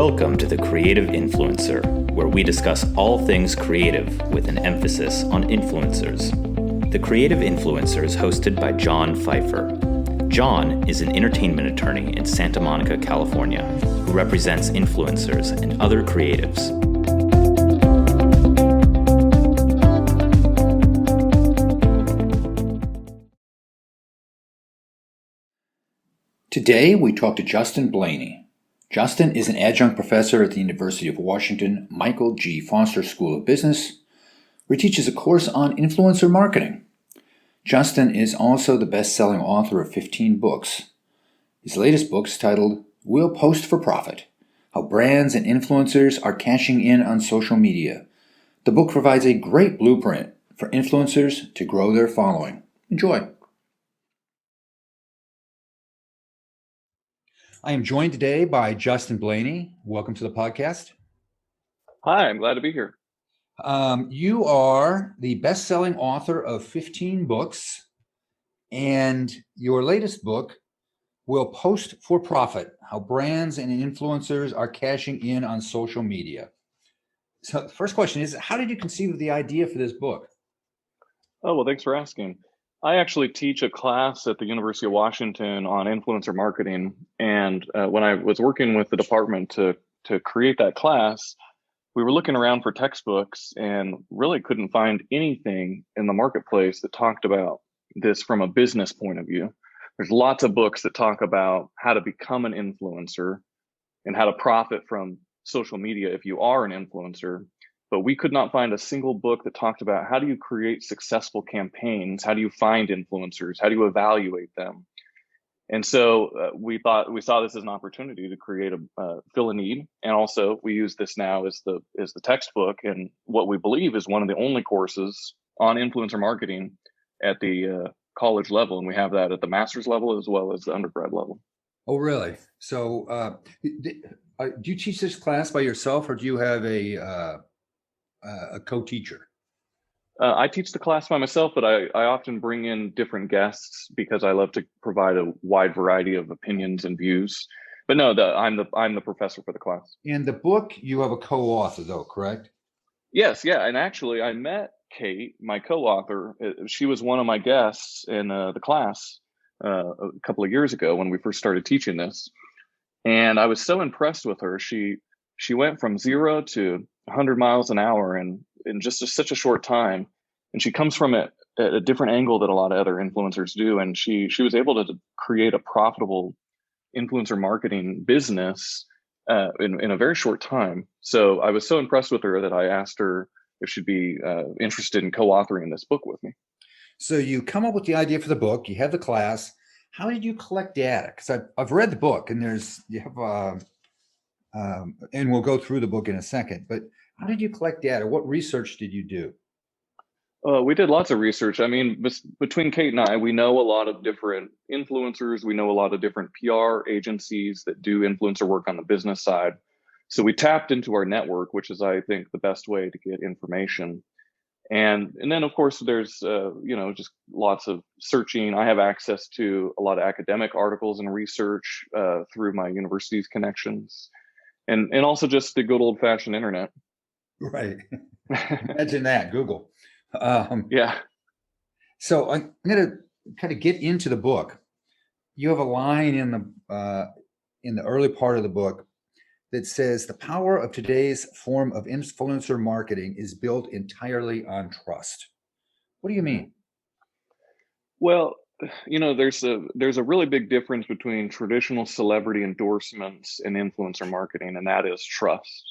Welcome to The Creative Influencer, where we discuss all things creative with an emphasis on influencers. The Creative Influencer is hosted by John Pfeiffer. John is an entertainment attorney in Santa Monica, California, who represents influencers and other creatives. Today, we talk to Justin Blaney. Justin is an adjunct professor at the University of Washington Michael G. Foster School of Business, where he teaches a course on influencer marketing. Justin is also the best-selling author of 15 books. His latest book is titled We'll Post for Profit: How Brands and Influencers Are Cashing In on Social Media. The book provides a great blueprint for influencers to grow their following. Enjoy. I am joined today by Justin Blaney. Welcome to the podcast. Hi, I'm glad to be here. You are the best-selling author of 15 books, and your latest book, We'll Post for Profit: How Brands and Influencers Are Cashing In on Social Media. So the first question is, how did you conceive of the idea for this book? Oh, well, thanks for asking. I actually teach a class at the University of Washington on influencer marketing. And when I was working with the department to create that class, we were looking around for textbooks and really couldn't find anything in the marketplace that talked about this from a business point of view. There's lots of books that talk about how to become an influencer and how to profit from social media if you are an influencer. But we could not find a single book that talked about how do you create successful campaigns? How do you find influencers? How do you evaluate them? And so we saw this as an opportunity to create fill a need. And also we use this now as the textbook and what we believe is one of the only courses on influencer marketing at the college level. And we have that at the master's level as well as the undergrad level. Oh, really? So do you teach this class by yourself, or do you have a co-teacher? I teach the class by myself, but I often bring in different guests because I love to provide a wide variety of opinions and views. But no, I'm the professor for the class. In the book, you have a co-author, though, correct? Yes, yeah, and actually, I met Kate, my co-author. She was one of my guests in the class a couple of years ago when we first started teaching this, and I was so impressed with her. She went from 0 to 100 miles an hour in just such a short time. And she comes from it at a different angle that a lot of other influencers do. And she was able to create a profitable influencer marketing business in a very short time. So I was so impressed with her that I asked her if she'd be interested in co-authoring this book with me. So you come up with the idea for the book, you have the class. How did you collect data? Because I've read the book, and you have and we'll go through the book in a second, but how did you collect data? What research did you do? We did lots of research. I mean, between Kate and I, we know a lot of different influencers. We know a lot of different PR agencies that do influencer work on the business side. So we tapped into our network, which is, I think, the best way to get information. And then, of course, there's, just lots of searching. I have access to a lot of academic articles and research through my university's connections. And also just the good old fashioned internet. Right. Imagine that, Google. Yeah. So I'm going to kind of get into the book. You have a line in the early part of the book that says the power of today's form of influencer marketing is built entirely on trust. What do you mean? Well, there's a really big difference between traditional celebrity endorsements and influencer marketing, and that is trust.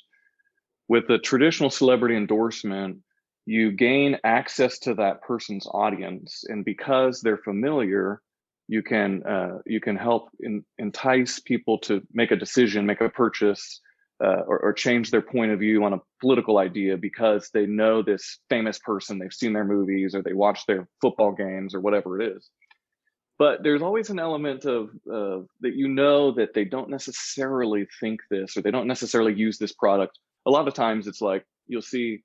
With a traditional celebrity endorsement, you gain access to that person's audience, and because they're familiar, you can help entice people to make a decision, make a purchase, or change their point of view on a political idea because they know this famous person, they've seen their movies, or they watch their football games, or whatever it is. But there's always an element of that that they don't necessarily think this, or they don't necessarily use this product. A lot of times it's like you'll see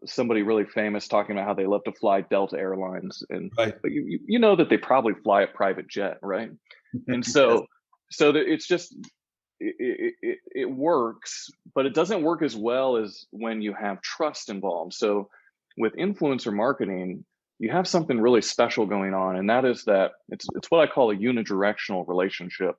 somebody really famous talking about how they love to fly Delta Airlines, but you know that they probably fly a private jet, right? And so it's just it works, but it doesn't work as well as when you have trust involved. So with influencer marketing, you have something really special going on, and that is that it's what I call a unidirectional relationship.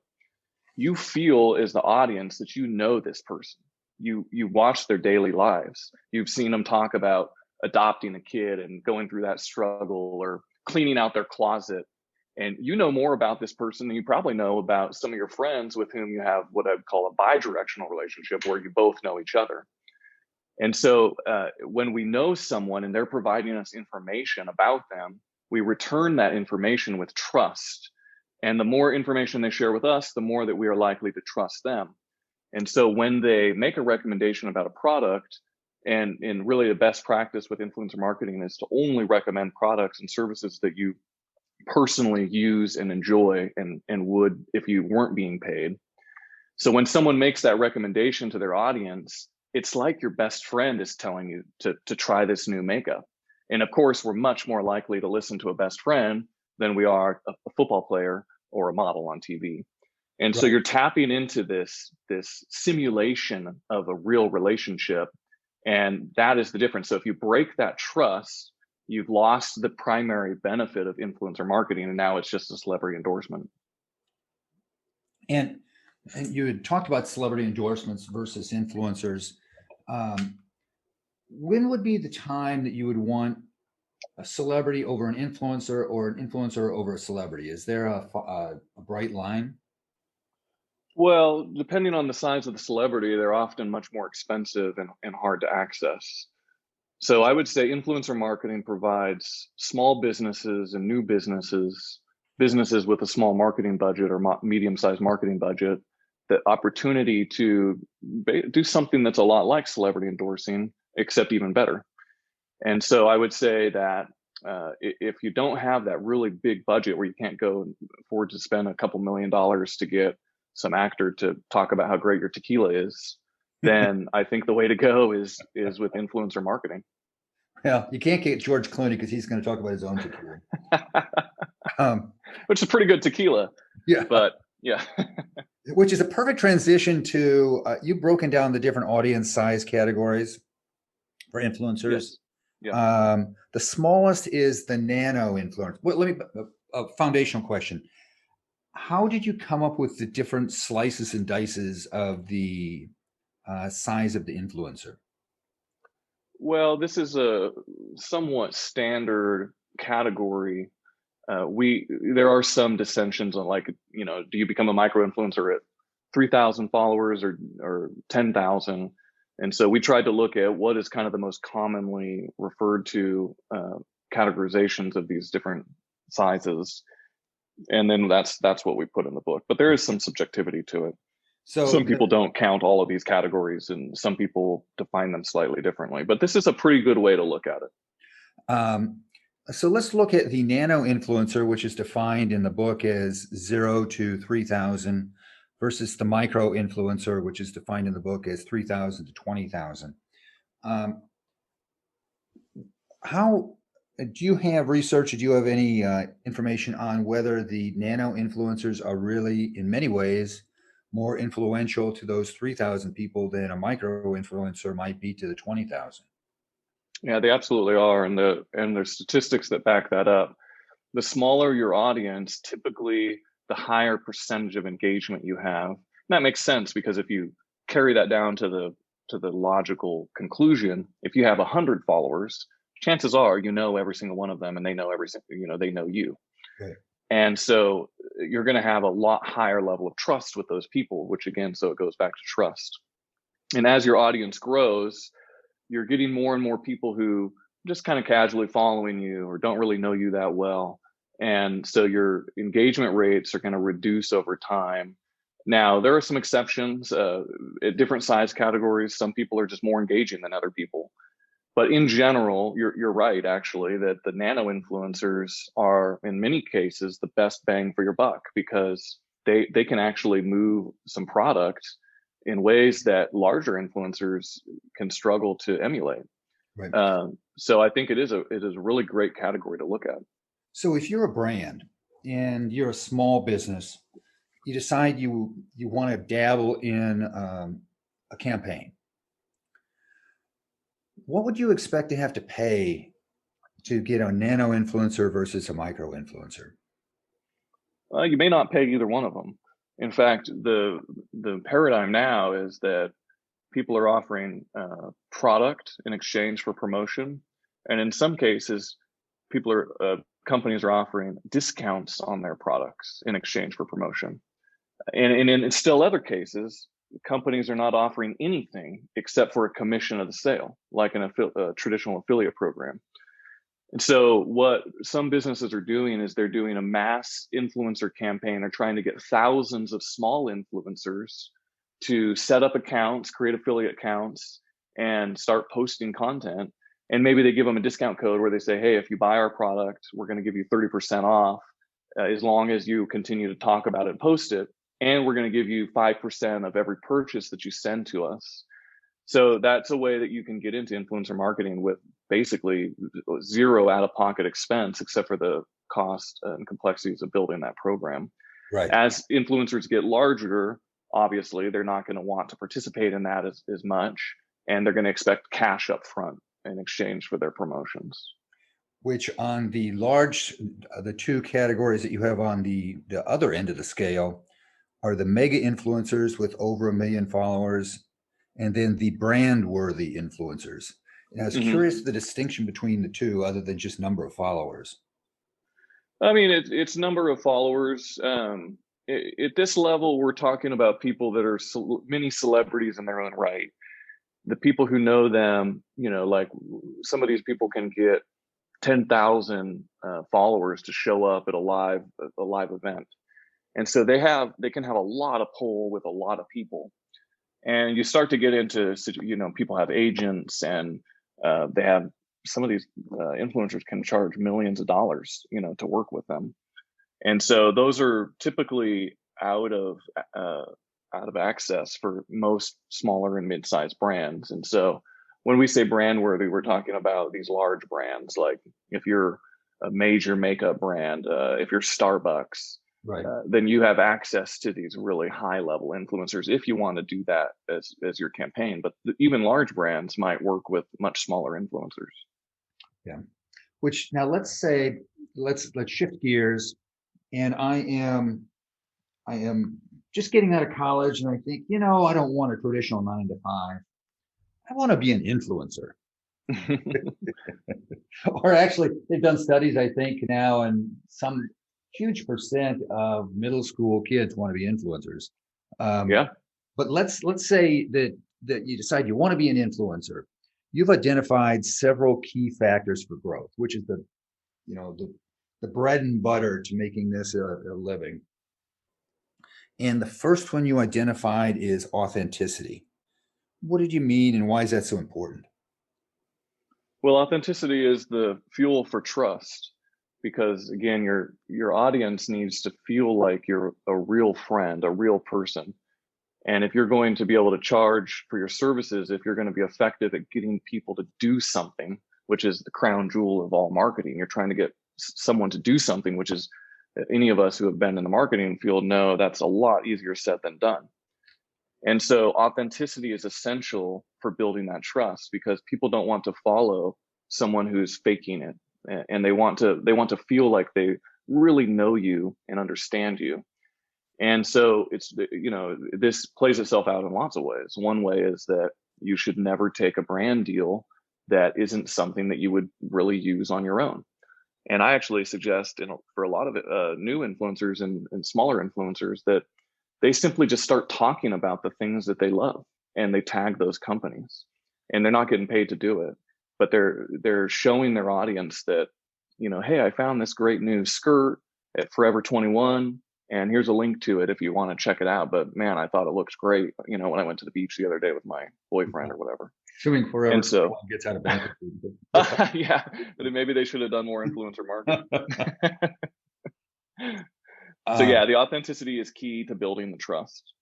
You feel as the audience that you know this person. You watch their daily lives. You've seen them talk about adopting a kid and going through that struggle, or cleaning out their closet. And you know more about this person than you probably know about some of your friends with whom you have what I'd call a bidirectional relationship, where you both know each other. And so when we know someone and they're providing us information about them, we return that information with trust. And the more information they share with us, the more that we are likely to trust them. And so when they make a recommendation about a product, and really the best practice with influencer marketing is to only recommend products and services that you personally use and enjoy, and would if you weren't being paid. So when someone makes that recommendation to their audience, it's like your best friend is telling you to try this new makeup. And of course, we're much more likely to listen to a best friend than we are a football player or a model on TV. And so Right. you're tapping into this simulation of a real relationship, and that is the difference. So if you break that trust, you've lost the primary benefit of influencer marketing, and now it's just a celebrity endorsement. And you had talked about celebrity endorsements versus influencers. When would be the time that you would want a celebrity over an influencer, or an influencer over a celebrity? Is there a bright line? Well, depending on the size of the celebrity, they're often much more expensive and hard to access. So I would say influencer marketing provides small businesses and new businesses with a small marketing budget or medium-sized marketing budget, the opportunity to do something that's a lot like celebrity endorsing, except even better. And so I would say that if you don't have that really big budget where you can't go and afford to spend a couple $1 million to get some actor to talk about how great your tequila is, then I think the way to go is with influencer marketing. Well, you can't get George Clooney because he's going to talk about his own tequila. Which is pretty good tequila. Yeah. But yeah. Which is a perfect transition to you've broken down the different audience size categories for influencers. Yes. Yeah. The smallest is the nano influencer. Well, let me a foundational question. How did you come up with the different slices and dices of the size of the influencer? Well, this is a somewhat standard category. There are some dissensions on, like, do you become a micro influencer at 3,000 followers or 10,000? And so we tried to look at what is kind of the most commonly referred to categorizations of these different sizes, and then that's what we put in the book. But there is some subjectivity to it. So some people don't count all of these categories, and some people define them slightly differently. But this is a pretty good way to look at it. So let's look at the nano influencer, which is defined in the book as 0 to 3,000, versus the micro influencer, which is defined in the book as 3,000 to 20,000. How do you have research? Do you have any information on whether the nano influencers are really, in many ways, more influential to those 3,000 people than a micro influencer might be to the 20,000? Yeah, they absolutely are, and there's statistics that back that up. The smaller your audience, typically the higher percentage of engagement you have. And that makes sense, because if you carry that down to the logical conclusion, if you have 100 followers, chances are every single one of them, and they know they know you. Okay. And so you're going to have a lot higher level of trust with those people, which again, so it goes back to trust. And as your audience grows, you're getting more and more people who just kind of casually following you or don't really know you that well. And so your engagement rates are going to reduce over time. Now, there are some exceptions at different size categories. Some people are just more engaging than other people. But in general, you're right, actually, that the nano influencers are, in many cases, the best bang for your buck, because they can actually move some product in ways that larger influencers can struggle to emulate. Right. So I think it is a really great category to look at. So if you're a brand and you're a small business, you decide you want to dabble in a campaign. What would you expect to have to pay to get a nano influencer versus a micro influencer? You may not pay either one of them. In fact, the paradigm now is that people are offering product in exchange for promotion, and in some cases, companies are offering discounts on their products in exchange for promotion. And in still other cases, companies are not offering anything except for a commission of the sale, like a traditional affiliate program. And so what some businesses are doing is they're doing a mass influencer campaign. They're trying to get thousands of small influencers to set up accounts, create affiliate accounts, and start posting content. And maybe they give them a discount code where they say, hey, if you buy our product, we're going to give you 30% off as long as you continue to talk about it and post it. And we're going to give you 5% of every purchase that you send to us. So that's a way that you can get into influencer marketing with basically zero out-of-pocket expense, except for the cost and complexities of building that program. Right. As influencers get larger, obviously, they're not going to want to participate in that as much, and they're going to expect cash up front in exchange for their promotions. Which on the two categories that you have on the other end of the scale are the mega influencers with over 1 million followers, and then the brand worthy influencers. And I was curious the distinction between the two, other than just number of followers. I mean, it's number of followers. At this level, we're talking about people that are mini celebrities in their own right. The people who know them, like some of these people can get 10,000 followers to show up at a live event. And so they can have a lot of pull with a lot of people. And you start to get into, people have agents, and they have, some of these influencers can charge millions of dollars, to work with them. And so those are typically out of access for most smaller and mid-sized brands. And so when we say brand worthy, we're talking about these large brands. Like if you're a major makeup brand, if you're Starbucks, right, then you have access to these really high level influencers if you want to do that as your campaign. But even large brands might work with much smaller influencers. Yeah. Which now let's shift gears, and I am just getting out of college, and I think, I don't want a traditional 9 to 5. I want to be an influencer. Or actually, they've done studies, I think now, and some huge percent of middle school kids want to be influencers. Yeah. But let's say that you decide you want to be an influencer. You've identified several key factors for growth, which is the bread and butter to making this a living. And the first one you identified is authenticity. What did you mean, and why is that so important? Well, authenticity is the fuel for trust, because again, your audience needs to feel like you're a real friend, a real person. And if you're going to be able to charge for your services, if you're going to be effective at getting people to do something, which is the crown jewel of all marketing, you're trying to get someone to do something, which is, any of us who have been in the marketing field know that's a lot easier said than done. And so authenticity is essential for building that trust, because people don't want to follow someone who's faking it, and they want to feel like they really know you and understand you. And so this plays itself out in lots of ways. One way is that you should never take a brand deal that isn't something that you would really use on your own. And I actually suggest, for a lot of new influencers and smaller influencers, that they simply just start talking about the things that they love, and they tag those companies, and they're not getting paid to do it, but they're showing their audience that, hey, I found this great new skirt at Forever 21, and here's a link to it if you want to check it out. But man, I thought it looks great, when I went to the beach the other day with my boyfriend or whatever. Assuming Forever and so, gets out of bankruptcy. yeah, but maybe they should have done more influencer marketing. So yeah, the authenticity is key to building the trust.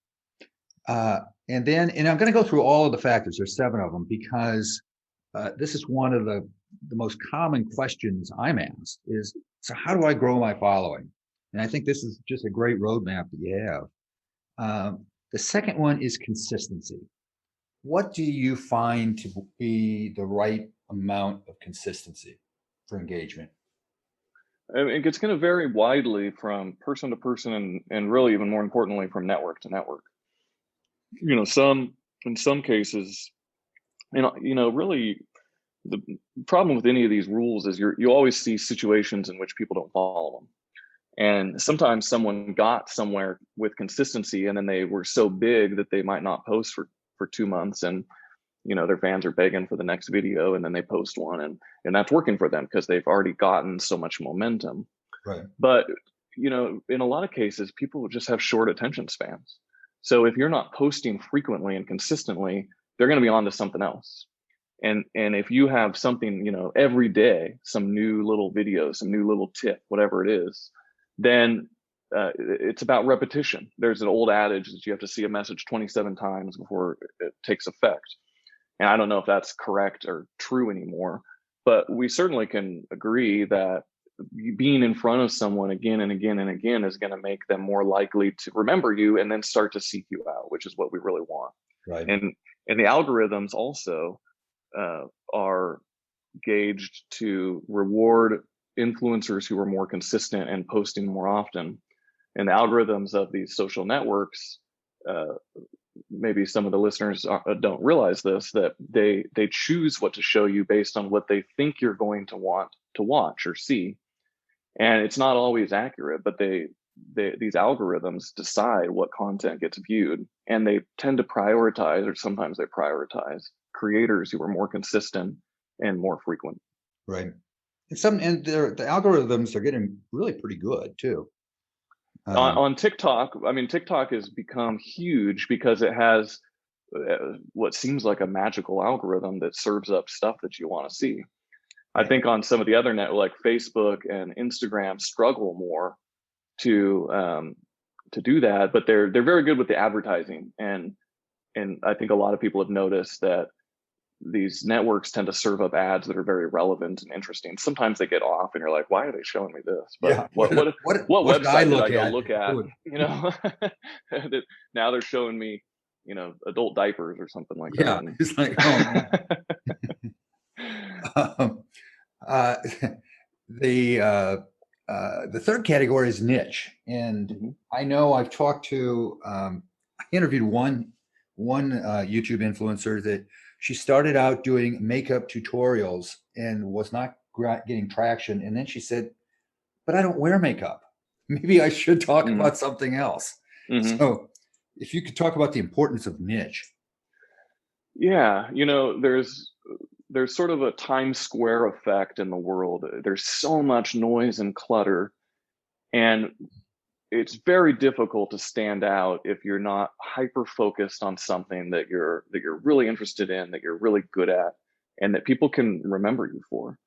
And I'm going to go through all of the factors. There's 7 of them, because this is one of the most common questions I'm asked is, so how do I grow my following? And I think this is just a great roadmap that you have. The second one is consistency. What do you find to be the right amount of consistency for engagement? I mean, it's going to vary widely from person to person, and really even more importantly from network to network. Some in some cases, really the problem with any of these rules is you always see situations in which people don't follow them. And sometimes someone got somewhere with consistency and then they were so big that they might not post for 2 months, and their fans are begging for the next video, and then they post one, and that's working for them because they've already gotten so much momentum. Right. But in a lot of cases, people just have short attention spans. So if you're not posting frequently and consistently, they're going to be on to something else. And if you have something, every day, some new little video, some new little tip, whatever it is, then it's about repetition. There's an old adage that you have to see a message 27 times before it takes effect. And I don't know if that's correct or true anymore, but we certainly can agree that being in front of someone again and again and again is going to make them more likely to remember you and then start to seek you out, which is what we really want. Right. And the algorithms also are gauged to reward influencers who are more consistent and posting more often. And the algorithms of these social networks, maybe some of the listeners don't realize this, that they choose what to show you based on what they think you're going to want to watch or see. And it's not always accurate, but these algorithms decide what content gets viewed, and they tend to prioritize, or sometimes they prioritize, creators who are more consistent and more frequent. Right. And the algorithms are getting really pretty good too. On TikTok, I mean, TikTok has become huge because it has what seems like a magical algorithm that serves up stuff that you want to see. I think on some of the other like Facebook and Instagram struggle more to do that, but they're very good with the advertising, and I think a lot of people have noticed that these networks tend to serve up ads that are very relevant and interesting. Sometimes they get off, and you're like, "Why are they showing me this?" But yeah. what website did I go look at? Now they're showing me, adult diapers or something like that. Yeah, it's like, oh man. The third category is niche, and I know I've talked to, I interviewed one YouTube influencer that she started out doing makeup tutorials and was not getting traction, and then she said, "But I don't wear makeup. Maybe I should talk about something else." So, if you could talk about the importance of niche. Yeah, there's sort of a Times Square effect in the world. There's so much noise and clutter, and it's very difficult to stand out if you're not hyper focused on something that you're really interested in, that you're really good at, and that people can remember you for.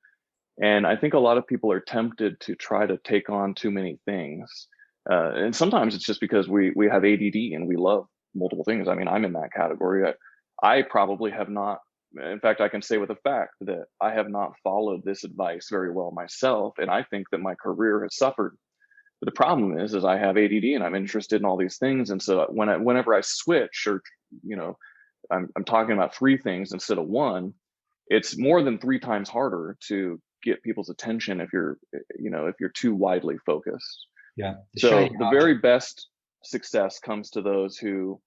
And I think a lot of people are tempted to try to take on too many things. And sometimes it's just because we have ADD and we love multiple things. I mean, I'm in that category. I probably have not, in fact, I can say with a fact that I have not followed this advice very well myself. And I think that my career has suffered. But the problem is I have ADD and I'm interested in all these things. And so whenever I switch, or, I'm talking about 3 things instead of 1, it's more than 3 times harder to get people's attention if you're too widely focused. Yeah. So the very best success comes to those who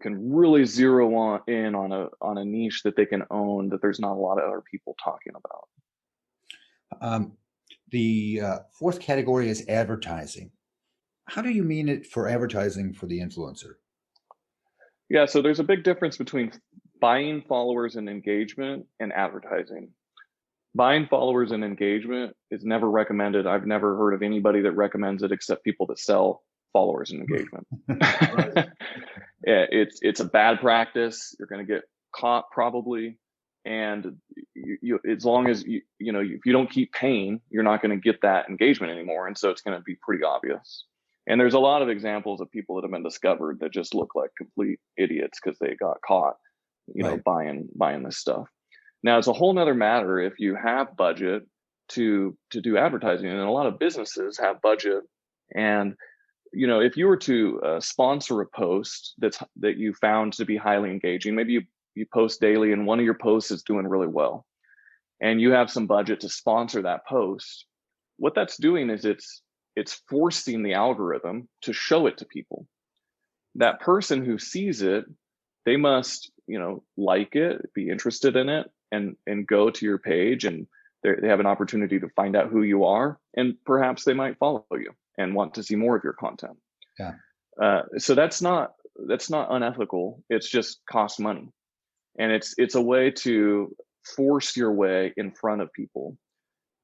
can really zero in on a niche that they can own, that there's not a lot of other people talking about. The fourth category is advertising. How do you mean it for advertising for the influencer? Yeah, so there's a big difference between buying followers and engagement and advertising. Buying followers and engagement is never recommended. I've never heard of anybody that recommends it except people that sell followers and engagement. Yeah, it's a bad practice. You're going to get caught probably. And as long as if you don't keep paying, you're not going to get that engagement anymore. And so it's going to be pretty obvious. And there's a lot of examples of people that have been discovered that just look like complete idiots because they got caught, buying this stuff. Now, it's a whole nother matter if you have budget to do advertising, and a lot of businesses have budget And if you were to sponsor a post that you found to be highly engaging, maybe you post daily and one of your posts is doing really well, and you have some budget to sponsor that post, what that's doing is it's forcing the algorithm to show it to people. That person who sees it, they must, like it, be interested in it, and go to your page, and they have an opportunity to find out who you are, and perhaps they might follow you and want to see more of your content. Yeah. So that's not unethical. It's just cost money, and it's a way to force your way in front of people.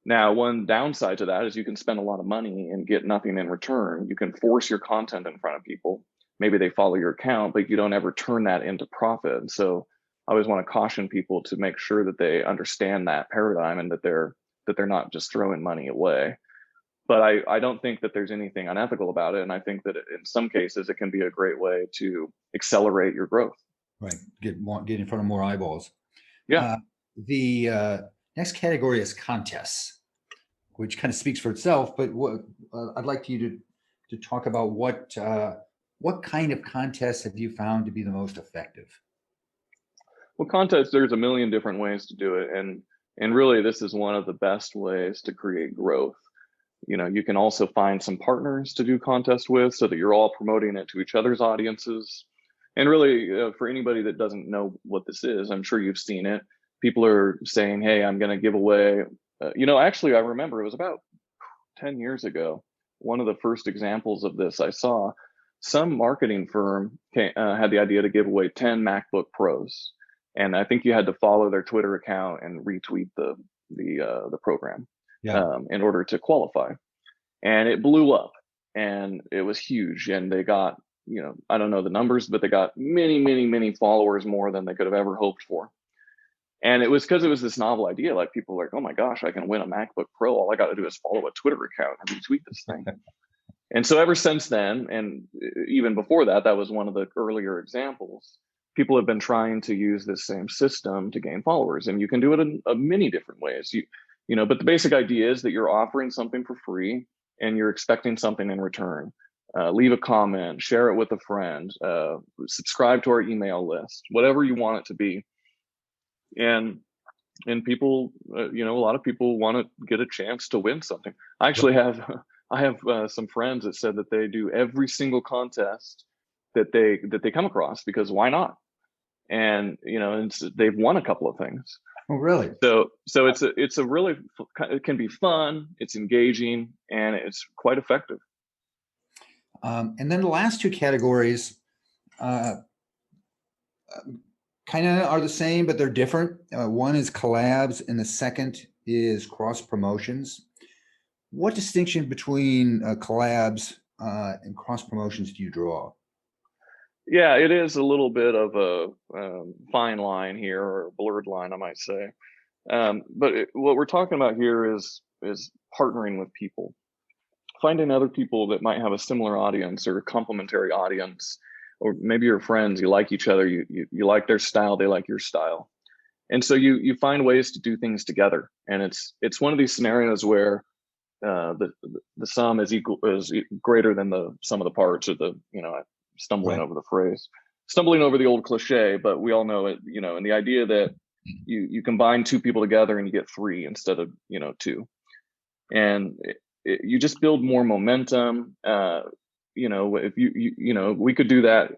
Now, one downside to that is you can spend a lot of money and get nothing in return. You can force your content in front of people. Maybe they follow your account, but you don't ever turn that into profit. And so I always want to caution people to make sure that they understand that paradigm, and that they're not just throwing money away. But I don't think that there's anything unethical about it. And I think that in some cases, it can be a great way to accelerate your growth. Right. Get in front of more eyeballs. Yeah. The next category is contests, which kind of speaks for itself. But I'd like you to talk about what kind of contests have you found to be the most effective? Well, contests, there's a million different ways to do it. And really, this is one of the best ways to create growth. You can also find some partners to do contests with, so that you're all promoting it to each other's audiences. And really, for anybody that doesn't know what this is, I'm sure you've seen it. People are saying, hey, I'm going to give away, actually, I remember it was about 10 years ago. One of the first examples of this I saw, some marketing firm had the idea to give away 10 MacBook Pros. And I think you had to follow their Twitter account and retweet the program. Yeah. In order to qualify. And it blew up, and it was huge. And they got, I don't know the numbers, but they got many, many, many followers, more than they could have ever hoped for. And it was because it was this novel idea. Like, people were like, oh my gosh, I can win a MacBook Pro. All I got to do is follow a Twitter account and retweet this thing. And so ever since then, and even before that, that was one of the earlier examples, people have been trying to use this same system to gain followers. And you can do it in many different ways. But the basic idea is that you're offering something for free, and you're expecting something in return. Leave a comment, share it with a friend, subscribe to our email list, whatever you want it to be. And people, a lot of people want to get a chance to win something. I actually have some friends that said that they do every single contest that they come across, because why not? And they've won a couple of things. Oh, really? So it's a really, it can be fun, it's engaging, and it's quite effective. And then the last two categories kind of are the same, but they're different. One is collabs, and the second is cross promotions. What distinction between collabs and cross promotions do you draw? Yeah, it is a little bit of a fine line here, or a blurred line, I might say. But what we're talking about here is partnering with people, finding other people that might have a similar audience or a complementary audience, or maybe you're friends, you like each other, you like their style, they like your style. And so you find ways to do things together. And it's one of these scenarios where the sum is greater than the sum of the parts, or stumbling Right. over the phrase, stumbling over the old cliche, but we all know it, and the idea that you combine two people together and you get three instead of, two. And you just build more momentum. If we could do that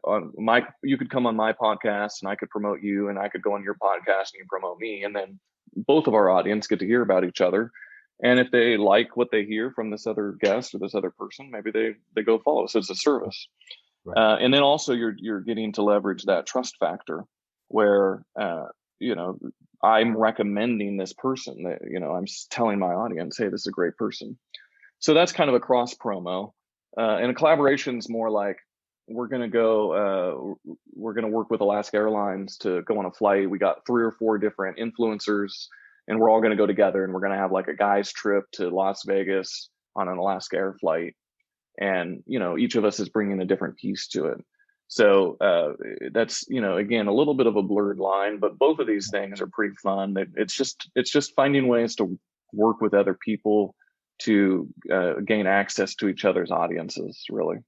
you could come on my podcast, and I could promote you, and I could go on your podcast and you promote me. And then both of our audience get to hear about each other. And if they like what they hear from this other guest or this other person, maybe they go follow us. It's a service. Right. And then also you're getting to leverage that trust factor, where I'm recommending this person, that I'm telling my audience, hey, this is a great person. So that's kind of a cross promo. And a collaboration is more like, we're going to work with Alaska Airlines to go on a flight. We got 3 or 4 different influencers, and we're all going to go together, and we're going to have like a guy's trip to Las Vegas on an Alaska Air flight. And each of us is bringing a different piece to it. So that's again, a little bit of a blurred line, but both of these things are pretty fun. It's just finding ways to work with other people to gain access to each other's audiences, really.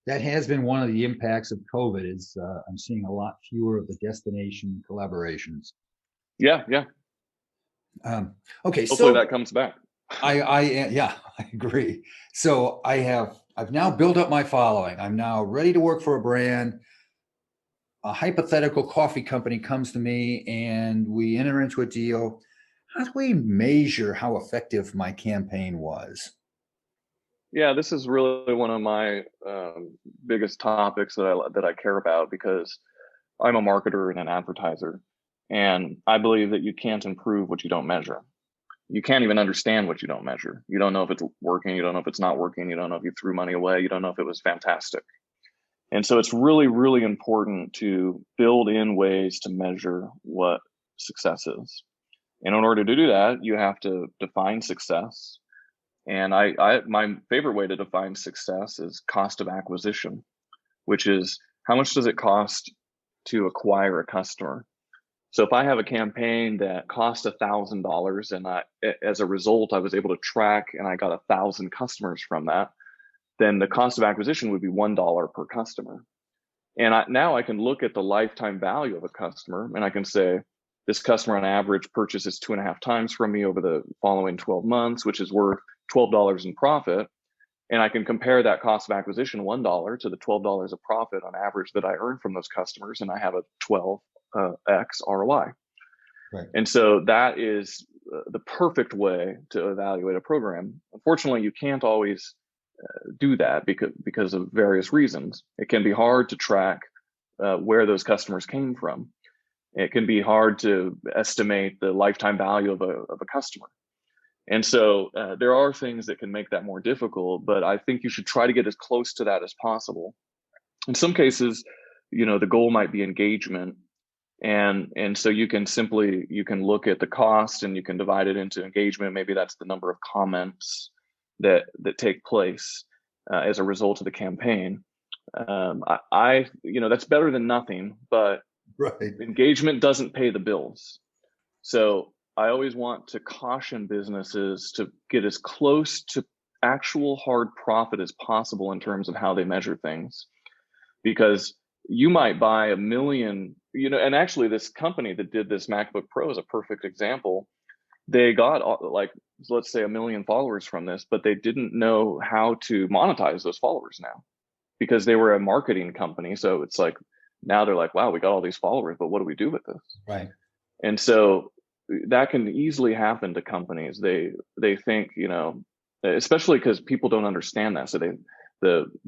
That has been one of the impacts of COVID is I'm seeing a lot fewer of the destination collaborations. Yeah. Okay, Hopefully so that comes back. yeah, I agree. So I've now built up my following. I'm now ready to work for a brand. A hypothetical coffee company comes to me and we enter into a deal. How do we measure how effective my campaign was? Yeah, this is really one of my biggest topics that I care about, because I'm a marketer and an advertiser, and I believe that you can't improve what you don't measure. You can't even understand what you don't measure. You don't know if it's working. You don't know if it's not working. You don't know if you threw money away. You don't know if it was fantastic. And so it's really, really important to build in ways to measure what success is. And in order to do that, you have to define success. And my favorite way to define success is cost of acquisition, which is how much does it cost to acquire a customer? So if I have a campaign that cost $1,000 and as a result, I was able to track and I got 1,000 customers from that, then the cost of acquisition would be $1 per customer. And now I can look at the lifetime value of a customer and I can say, this customer on average purchases 2.5 times from me over the following 12 months, which is worth $12 in profit. And I can compare that cost of acquisition, $1, to the $12 of profit on average that I earn from those customers. And I have a 12x ROI. Right. And so that is the perfect way to evaluate a program. Unfortunately, you can't always do that because of various reasons. It can be hard to track where those customers came from. It can be hard to estimate the lifetime value of a customer. And so there are things that can make that more difficult, but I think you should try to get as close to that as possible. In some cases, the goal might be engagement. And so you can look at the cost and you can divide it into engagement. Maybe that's the number of comments that take place as a result of the campaign. That's better than nothing, but Right. engagement doesn't pay the bills. So I always want to caution businesses to get as close to actual hard profit as possible in terms of how they measure things, because you might buy 1 million, and actually this company that did this MacBook Pro is a perfect example. They got let's say 1 million followers from this, but they didn't know how to monetize those followers now, because they were a marketing company. So it's like, now they're like, wow, we got all these followers, but what do we do with this? Right. And so that can easily happen to companies. They think, especially because people don't understand that. So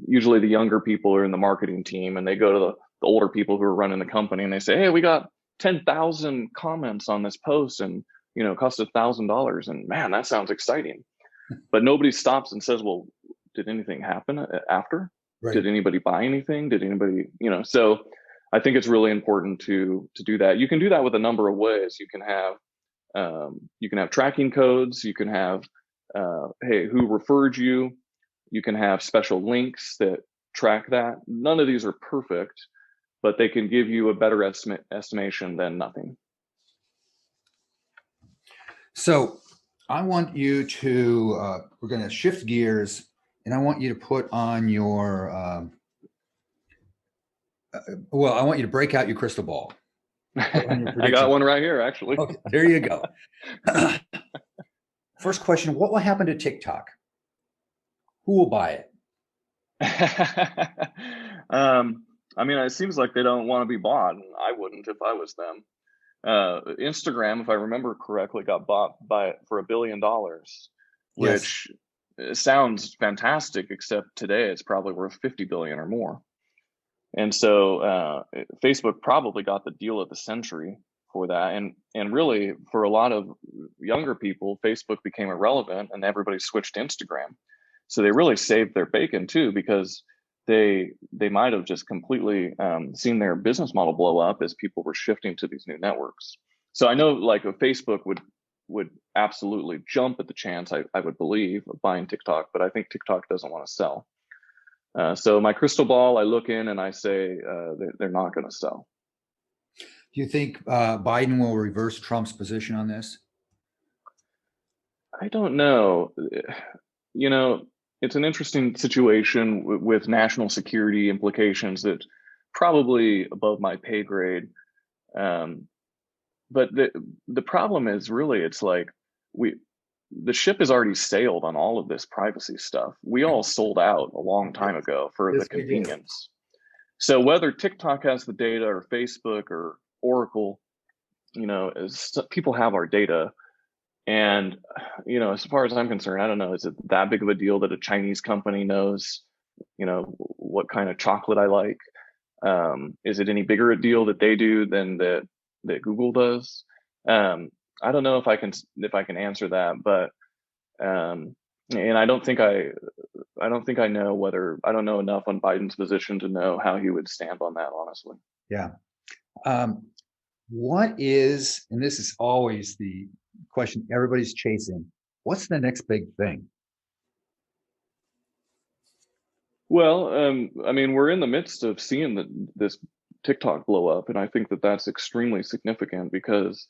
usually the younger people are in the marketing team and they go to the older people who are running the company and they say, hey, we got 10,000 comments on this post and, it cost $1,000. And man, that sounds exciting. But nobody stops and says, well, did anything happen after? Right. Did anybody buy anything? Did anybody, so I think it's really important to do that. You can do that with a number of ways. You can have tracking codes. You can have, hey, who referred you? You can have special links that track that. None of these are perfect, but they can give you a better estimation than nothing. So I want you to, we're going to shift gears, and I want you to put on your, I want you to break out your crystal ball. I got one right here, actually. Okay, there you go. First question, what will happen to TikTok? Who will buy it? It seems like they don't want to be bought. I wouldn't if I was them. Instagram, if I remember correctly, got bought for $1 billion, which sounds fantastic, except today it's probably worth 50 billion or more. And so Facebook probably got the deal of the century for that. And really, for a lot of younger people, Facebook became irrelevant and everybody switched to Instagram. So they really saved their bacon too, because they might have just completely seen their business model blow up as people were shifting to these new networks. So I know like a Facebook would absolutely jump at the chance, I would believe, of buying TikTok, but I think TikTok doesn't want to sell. So my crystal ball, I look in and I say they're not going to sell. Do you think Biden will reverse Trump's position on this? I don't know. you know, it's an interesting situation with national security implications that probably above my pay grade. Um, but the problem is really it's like we the ship has already sailed on all of this privacy stuff. We all sold out a long time ago for the Yes, we did. convenience. So whether TikTok has the data or Facebook or Oracle, people have our data. And, as far as I'm concerned, I don't know, is it that big of a deal that a Chinese company knows, what kind of chocolate I like? Is it any bigger a deal that they do than that Google does? I don't know if I can answer that, but and I don't know enough on Biden's position to know how he would stand on that, honestly. Yeah. What is, and this is always the question everybody's chasing, what's the next big thing? Well, I mean, we're in the midst of seeing this TikTok blow up, and I think that that's extremely significant because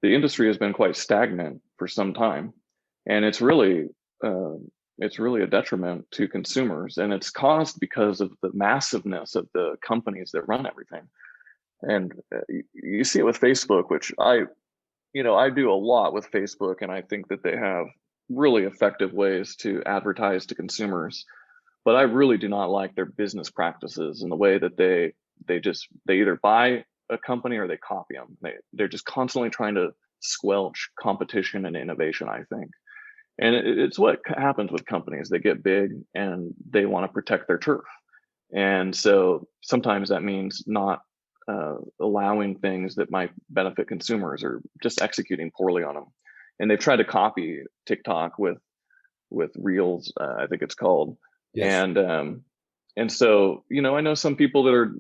the industry has been quite stagnant for some time, and it's really a detriment to consumers, and it's caused because of the massiveness of the companies that run everything. And you see it with Facebook, which I do a lot with Facebook, and I think that they have really effective ways to advertise to consumers. But I really do not like their business practices and the way that they either buy a company or they copy them. They're just constantly trying to squelch competition and innovation, I think. And it's what happens with companies. They get big and they want to protect their turf. And so sometimes that means not allowing things that might benefit consumers or just executing poorly on them. And they've tried to copy TikTok with Reels, I think it's called. Yes. And so, I know some people that are,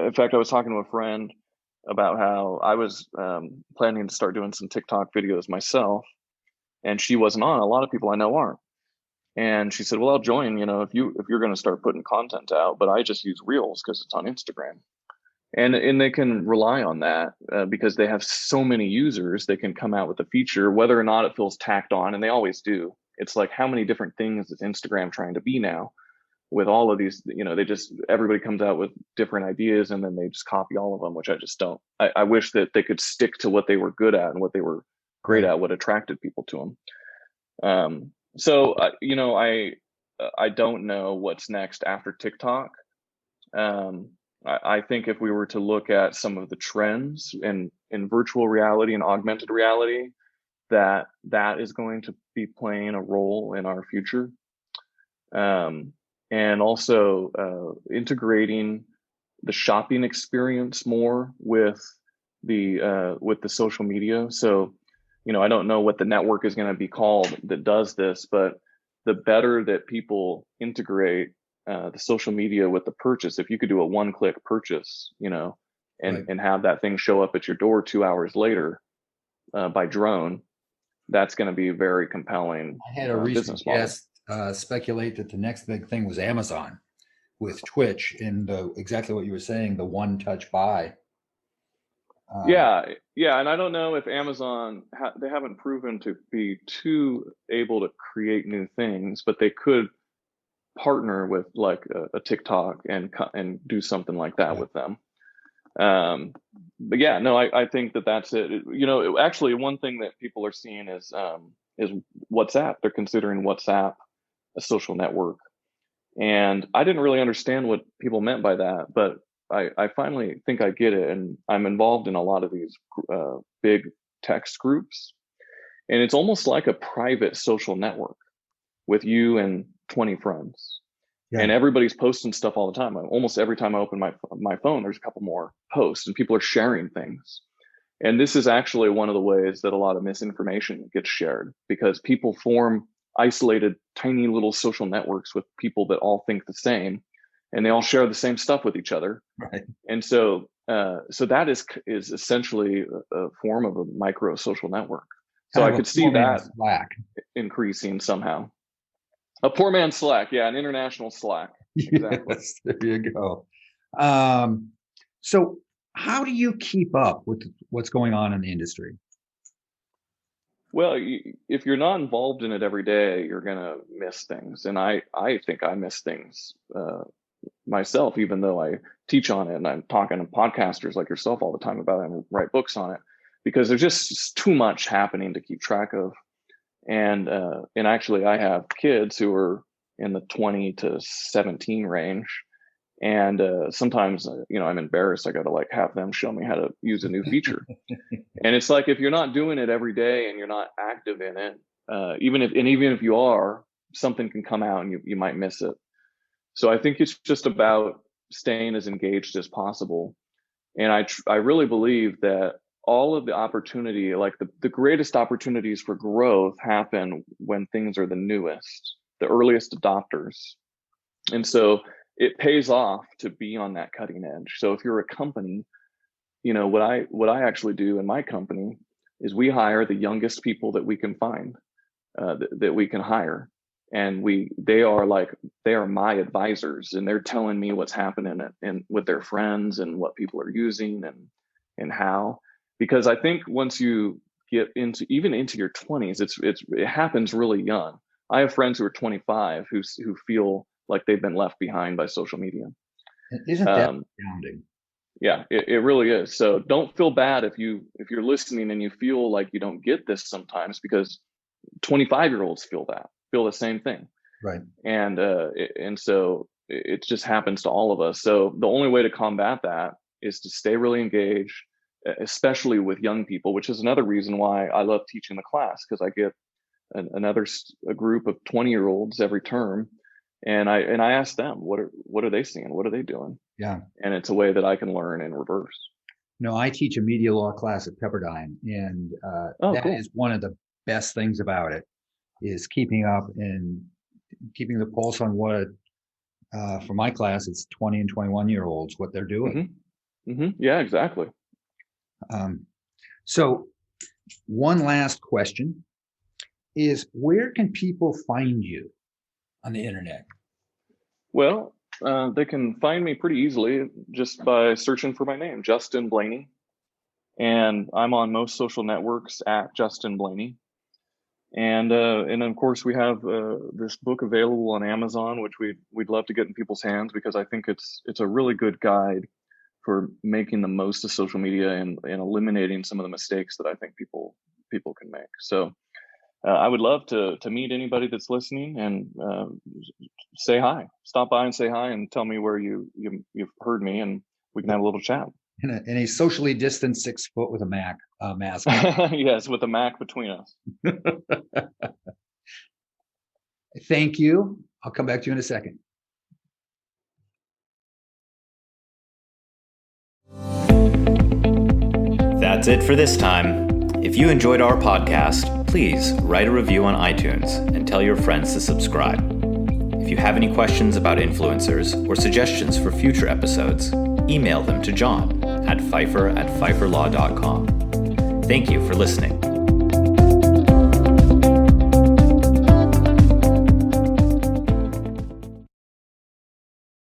in fact, I was talking to a friend about how I was planning to start doing some TikTok videos myself, and she wasn't on. A lot of people I know aren't. And she said, well, I'll join, if you're going to start putting content out, but I just use Reels because it's on Instagram. And they can rely on that because they have so many users. They can come out with a feature, whether or not it feels tacked on, and they always do. It's like, how many different things is Instagram trying to be now with all of these? Everybody comes out with different ideas and then they just copy all of them, which I just don't. I wish that they could stick to what they were good at and what they were great at, what attracted people to them. So I don't know what's next after TikTok. I think if we were to look at some of the trends in virtual reality and augmented reality, that is going to be playing a role in our future. And also integrating the shopping experience more with the social media. So, I don't know what the network is going to be called that does this, but the better that people integrate the social media with the purchase, if you could do a one-click purchase, and have that thing show up at your door 2 hours later by drone, that's going to be very compelling. I had a recent business model. guest speculate that the next big thing was Amazon with Twitch and exactly what you were saying, the one-touch buy. Yeah, and I don't know if Amazon they haven't proven to be too able to create new things, but they could partner with like a TikTok and do something like that with them. But yeah, no, I think that's it. Actually, one thing that people are seeing is WhatsApp. They're considering WhatsApp a social network, and I didn't really understand what people meant by that, but I finally think I get it, and I'm involved in a lot of these big text groups, and it's almost like a private social network with you and 20 friends. Yeah. And everybody's posting stuff all the time. Almost every time I open my phone, there's a couple more posts and people are sharing things. And this is actually one of the ways that a lot of misinformation gets shared, because people form isolated, tiny little social networks with people that all think the same, and they all share the same stuff with each other. Right. And so that is essentially a form of a micro social network. So I could see that increasing somehow. A poor man's Slack, yeah, an international Slack. Exactly. Yes, there you go. So how do you keep up with what's going on in the industry? Well, if you're not involved in it every day, you're gonna miss things, and I think I miss things myself, even though I teach on it and I'm talking to podcasters like yourself all the time about it and write books on it, because there's just too much happening to keep track of. And actually, I have kids who are in the 20 to 17 range, and sometimes I'm embarrassed. I got to like have them show me how to use a new feature. And it's like, if you're not doing it every day and you're not active in it, even if you are, something can come out and you might miss it. So I think it's just about staying as engaged as possible. And I really believe that all of the opportunity, like the greatest opportunities for growth, happen when things are the newest, the earliest adopters. And so it pays off to be on that cutting edge. So if you're a company, what I actually do in my company is we hire the youngest people that we can find, that we can hire. And they are my advisors, and they're telling me what's happening and with their friends and what people are using and how. Because I think once you get into your 20s, it happens really young. I have friends who are 25 who feel like they've been left behind by social media. Isn't that astounding? Yeah, it really is. So don't feel bad if you're listening and you feel like you don't get this sometimes, because 25-year-olds feel the same thing. Right. And so it just happens to all of us. So the only way to combat that is to stay really engaged, especially with young people, which is another reason why I love teaching the class, because I get a group of 20-year-olds every term, and I ask them, what are they seeing? What are they doing? Yeah. And it's a way that I can learn in reverse. No, I teach a media law class at Pepperdine, and that cool. is one of the best things about it, is keeping up and keeping the pulse on what, for my class, it's 20 and 21-year-olds, what they're doing. Mm-hmm. Mm-hmm. Yeah, exactly. So one last question is, where can people find you on the internet? Well, they can find me pretty easily just by searching for my name, Justin Blaney. And I'm on most social networks at Justin Blaney. And of course, we have this book available on Amazon, which we'd love to get in people's hands, because I think it's a really good guide for making the most of social media and eliminating some of the mistakes that I think people can make. So I would love to meet anybody that's listening and say hi. Stop by and say hi and tell me where you've heard me, and we can have a little chat. In a socially distanced 6 foot with a mask. Yes, with a Mac between us. Thank you. I'll come back to you in a second. That's it for this time. If you enjoyed our podcast, please write a review on iTunes and tell your friends to subscribe. If you have any questions about influencers or suggestions for future episodes, email them to John at Pfeiffer@pfeifferlaw.com. Thank you for listening.